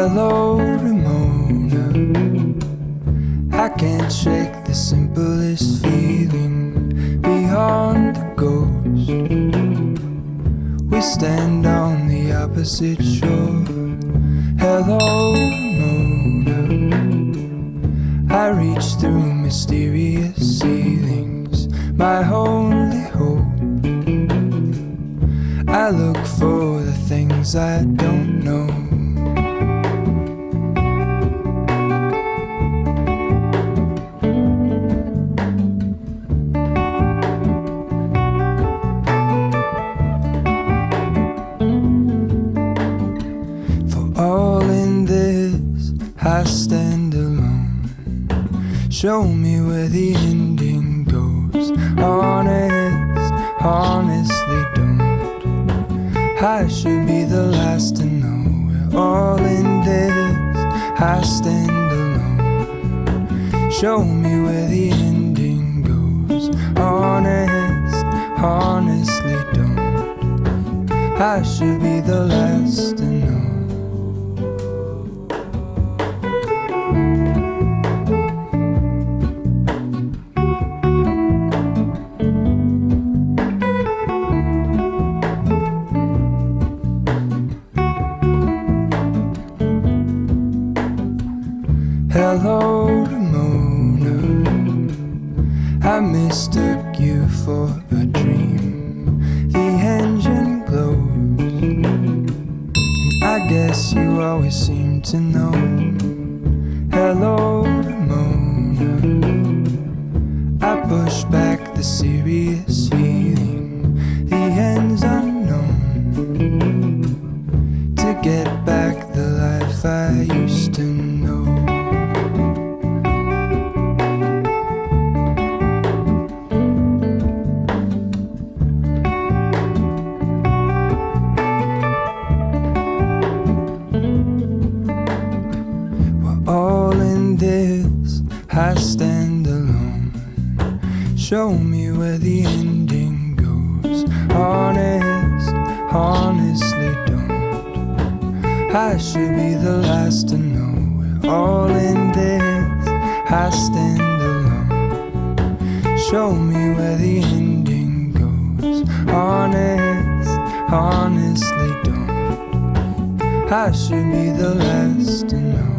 Hello, Ramona. I can't shake the simplest feeling beyond the ghost. We stand on the opposite shore. Hello, Ramona. I reach through mysterious ceilings, my only hope. I look for the things I don't know. I stand alone. Show me where the ending goes. Honest, honestly don't. I should be the last to know. We're all in this. I stand alone. Show me where the ending goes. Honest, honestly don't. I should be the last to know. Hello, Ramona. I mistook you for a dream. The engine glows, and I guess you always seem to know. Hello, Ramona. I push back the serious feeling. The end's unknown. To get back the life I used to know. I stand alone. Show me where the ending goes. Honest, honestly don't. I should be the last to know. We're all in this. I stand alone. Show me where the ending goes. Honest, honestly don't. I should be the last to know.